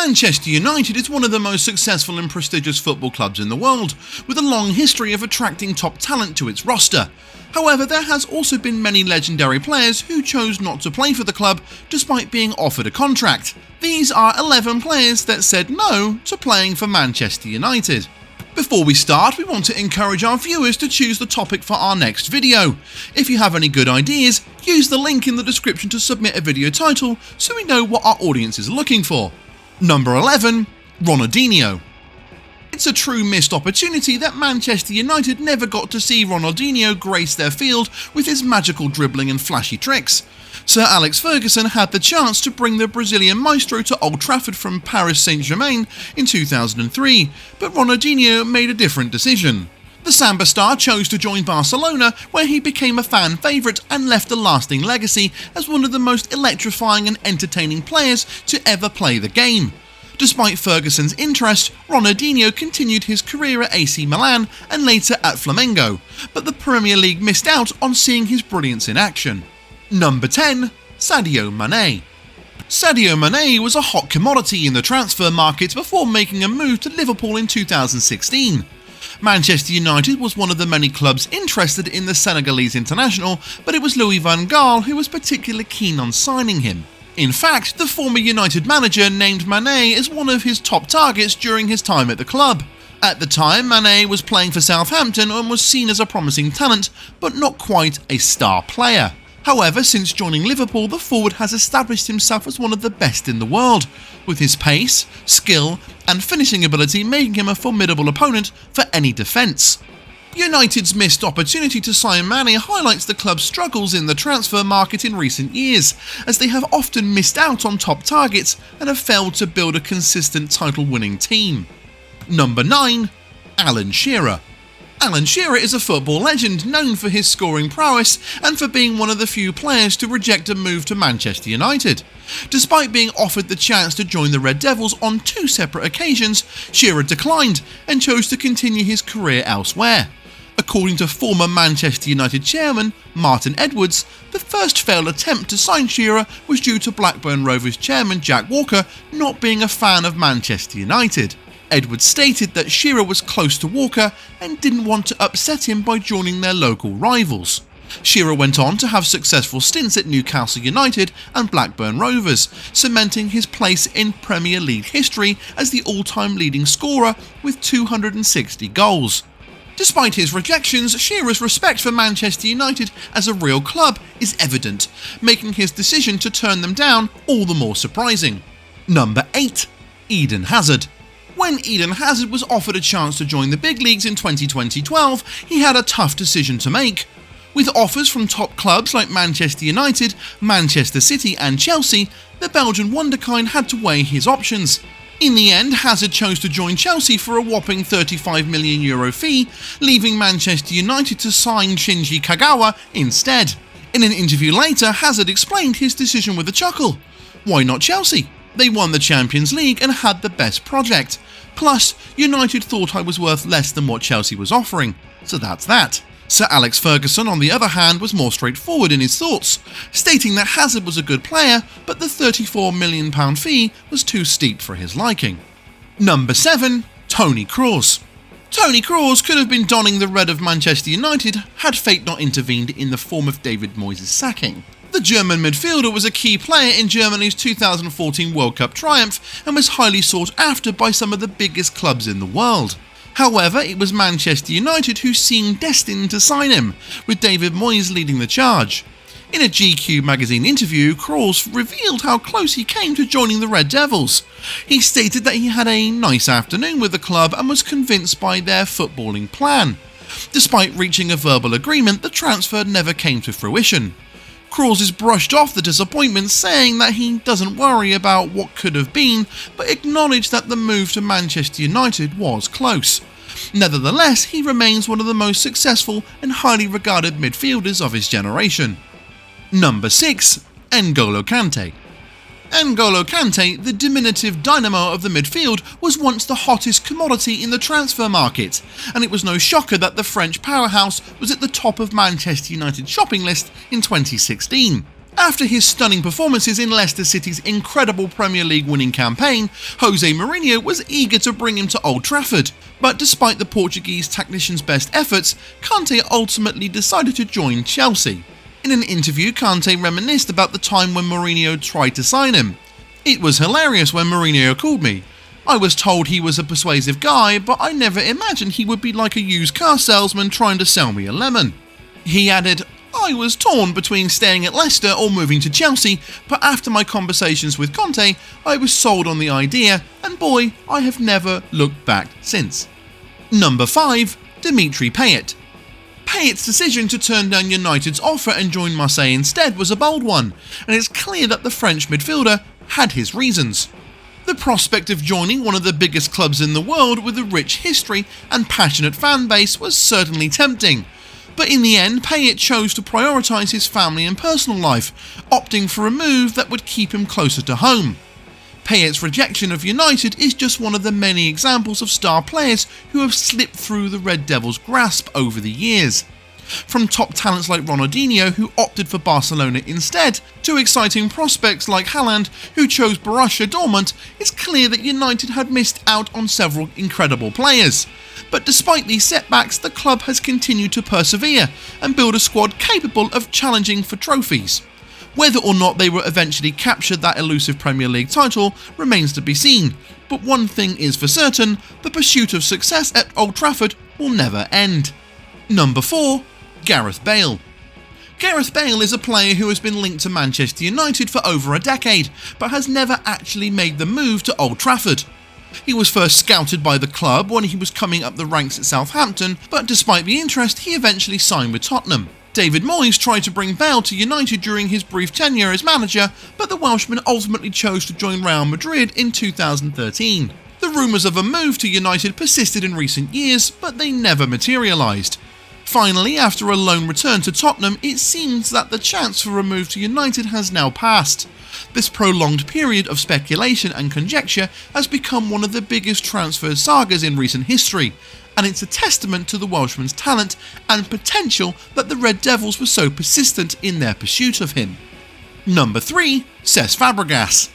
Manchester United is one of the most successful and prestigious football clubs in the world, with a long history of attracting top talent to its roster. However, there has also been many legendary players who chose not to play for the club despite being offered a contract. These are 11 players that said no to playing for Manchester United. Before we start, we want to encourage our viewers to choose the topic for our next video. If you have any good ideas, use the link in the description to submit a video title so we know what our audience is looking for. Number 11. Ronaldinho. It's a true missed opportunity that Manchester United never got to see Ronaldinho grace their field with his magical dribbling and flashy tricks. Sir Alex Ferguson had the chance to bring the Brazilian maestro to Old Trafford from Paris Saint-Germain in 2003, but Ronaldinho made a different decision. The Samba star chose to join Barcelona, where he became a fan favourite and left a lasting legacy as one of the most electrifying and entertaining players to ever play the game. Despite Ferguson's interest, Ronaldinho continued his career at AC Milan and later at Flamengo, but the Premier League missed out on seeing his brilliance in action. Number 10. Sadio Mane. Sadio Mane was a hot commodity in the transfer market before making a move to Liverpool in 2016. Manchester United was one of the many clubs interested in the Senegalese international, but it was Louis van Gaal who was particularly keen on signing him. In fact, the former United manager named Mane as one of his top targets during his time at the club. At the time, Mane was playing for Southampton and was seen as a promising talent, but not quite a star player. However, since joining Liverpool, the forward has established himself as one of the best in the world, with his pace, skill and finishing ability making him a formidable opponent for any defence. United's missed opportunity to sign Mane highlights the club's struggles in the transfer market in recent years, as they have often missed out on top targets and have failed to build a consistent title-winning team. Number 9. Alan Shearer. Alan Shearer is a football legend known for his scoring prowess and for being one of the few players to reject a move to Manchester United. Despite being offered the chance to join the Red Devils on 2 separate occasions, Shearer declined and chose to continue his career elsewhere. According to former Manchester United chairman Martin Edwards, the first failed attempt to sign Shearer was due to Blackburn Rovers chairman Jack Walker not being a fan of Manchester United. Edwards stated that Shearer was close to Walker and didn't want to upset him by joining their local rivals. Shearer went on to have successful stints at Newcastle United and Blackburn Rovers, cementing his place in Premier League history as the all-time leading scorer with 260 goals. Despite his rejections, Shearer's respect for Manchester United as a real club is evident, making his decision to turn them down all the more surprising. Number 8. Eden Hazard. When Eden Hazard was offered a chance to join the big leagues in 2012, he had a tough decision to make. With offers from top clubs like Manchester United, Manchester City and Chelsea, the Belgian wonderkind had to weigh his options. In the end, Hazard chose to join Chelsea for a whopping €35 million fee, leaving Manchester United to sign Shinji Kagawa instead. In an interview later, Hazard explained his decision with a chuckle. Why not Chelsea? They won the Champions League and had the best project. Plus, United thought I was worth less than what Chelsea was offering, so that's that. Sir Alex Ferguson, on the other hand, was more straightforward in his thoughts, stating that Hazard was a good player, but the £34 million fee was too steep for his liking. Number 7. Toni Kroos. Toni Kroos could have been donning the red of Manchester United had fate not intervened in the form of David Moyes' sacking. The German midfielder was a key player in Germany's 2014 World Cup triumph and was highly sought after by some of the biggest clubs in the world. However, it was Manchester United who seemed destined to sign him, with David Moyes leading the charge. In a GQ magazine interview, Kroos revealed how close he came to joining the Red Devils. He stated that he had a nice afternoon with the club and was convinced by their footballing plan. Despite reaching a verbal agreement, the transfer never came to fruition. Kroos has brushed off the disappointment, saying that he doesn't worry about what could have been, but acknowledged that the move to Manchester United was close. Nevertheless, he remains one of the most successful and highly regarded midfielders of his generation. Number 6. Angolo Kante. Angolo Kante, the diminutive dynamo of the midfield, was once the hottest commodity in the transfer market, and it was no shocker that the French powerhouse was at the top of Manchester United's shopping list in 2016. After his stunning performances in Leicester City's incredible Premier League winning campaign, Jose Mourinho was eager to bring him to Old Trafford, but despite the Portuguese tactician's best efforts, Kante ultimately decided to join Chelsea. In an interview, Kante reminisced about the time when Mourinho tried to sign him. "It was hilarious when Mourinho called me. I was told he was a persuasive guy, but I never imagined he would be like a used car salesman trying to sell me a lemon." He added, "I was torn between staying at Leicester or moving to Chelsea, but after my conversations with Conte, I was sold on the idea, and boy, I have never looked back since." Number 5. Dimitri Payet. Payet's decision to turn down United's offer and join Marseille instead was a bold one, and it's clear that the French midfielder had his reasons. The prospect of joining one of the biggest clubs in the world with a rich history and passionate fan base was certainly tempting. But in the end, Payet chose to prioritise his family and personal life, opting for a move that would keep him closer to home. Payet's rejection of United is just one of the many examples of star players who have slipped through the Red Devils' grasp over the years. From top talents like Ronaldinho, who opted for Barcelona instead, to exciting prospects like Haaland, who chose Borussia Dortmund, it's clear that United had missed out on several incredible players. But despite these setbacks, the club has continued to persevere and build a squad capable of challenging for trophies. Whether or not they will eventually capture that elusive Premier League title remains to be seen, but one thing is for certain, the pursuit of success at Old Trafford will never end. Number 4. Gareth Bale. Gareth Bale is a player who has been linked to Manchester United for over a decade, but has never actually made the move to Old Trafford. He was first scouted by the club when he was coming up the ranks at Southampton, but despite the interest, he eventually signed with Tottenham. David Moyes tried to bring Bale to United during his brief tenure as manager, but the Welshman ultimately chose to join Real Madrid in 2013. The rumours of a move to United persisted in recent years, but they never materialised. Finally, after a loan return to Tottenham, it seems that the chance for a move to United has now passed. This prolonged period of speculation and conjecture has become one of the biggest transfer sagas in recent history, and it's a testament to the Welshman's talent and potential that the Red Devils were so persistent in their pursuit of him. Number 3. Cesc Fabregas.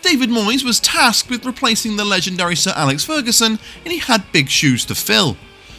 David Moyes was tasked with replacing the legendary Sir Alex Ferguson, and he had big shoes to fill.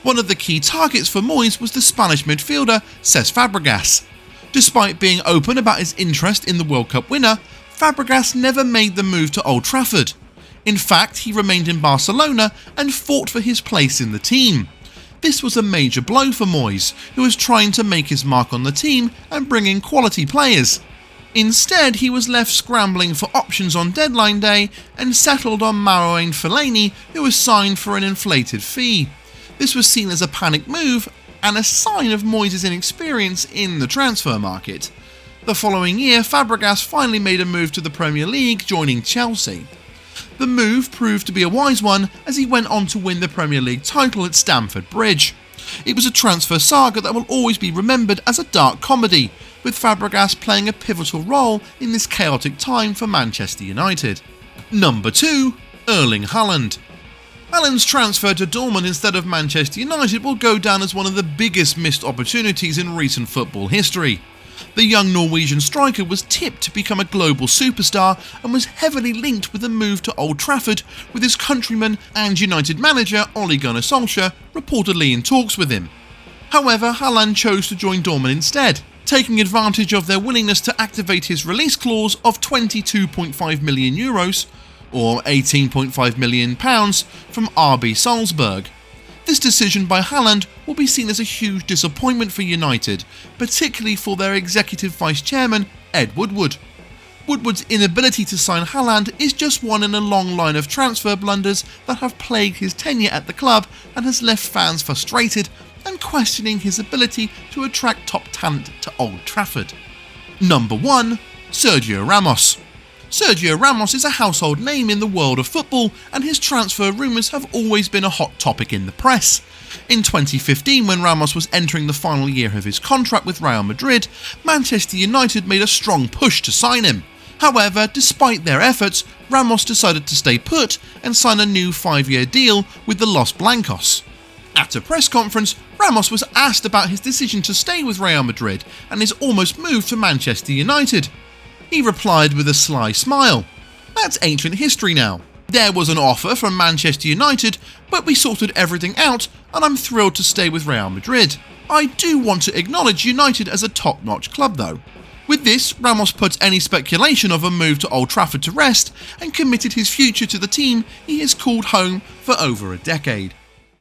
One of the key targets for Moyes was the Spanish midfielder Cesc Fabregas. Despite being open about his interest in the World Cup winner, Fabregas never made the move to Old Trafford. In fact, he remained in Barcelona and fought for his place in the team. This was a major blow for Moyes, who was trying to make his mark on the team and bring in quality players. Instead, he was left scrambling for options on deadline day and settled on Marouane Fellaini, who was signed for an inflated fee. This was seen as a panic move and a sign of Moyes' inexperience in the transfer market. The following year, Fabregas finally made a move to the Premier League, joining Chelsea. The move proved to be a wise one, as he went on to win the Premier League title at Stamford Bridge. It was a transfer saga that will always be remembered as a dark comedy, with Fabregas playing a pivotal role in this chaotic time for Manchester United. Number 2. Erling Haaland. Haaland's transfer to Dortmund instead of Manchester United will go down as one of the biggest missed opportunities in recent football history. The young Norwegian striker was tipped to become a global superstar and was heavily linked with a move to Old Trafford, with his countryman and United manager Ole Gunnar Solskjaer reportedly in talks with him. However, Haaland chose to join Dortmund instead, taking advantage of their willingness to activate his release clause of €22.5 million, or £18.5 million, from RB Salzburg. This decision by Haaland will be seen as a huge disappointment for United, particularly for their executive vice-chairman, Ed Woodward. Woodward's inability to sign Haaland is just one in a long line of transfer blunders that have plagued his tenure at the club and has left fans frustrated and questioning his ability to attract top talent to Old Trafford. Number 1. Sergio Ramos. Sergio Ramos is a household name in the world of football, and his transfer rumours have always been a hot topic in the press. In 2015, when Ramos was entering the final year of his contract with Real Madrid, Manchester United made a strong push to sign him. However, despite their efforts, Ramos decided to stay put and sign a new 5-year deal with the Los Blancos. At a press conference, Ramos was asked about his decision to stay with Real Madrid and his almost move to Manchester United. He replied with a sly smile, "That's ancient history now. There was an offer from Manchester United, but we sorted everything out and I'm thrilled to stay with Real Madrid. I do want to acknowledge United as a top-notch club though." With this, Ramos put any speculation of a move to Old Trafford to rest and committed his future to the team he has called home for over a decade.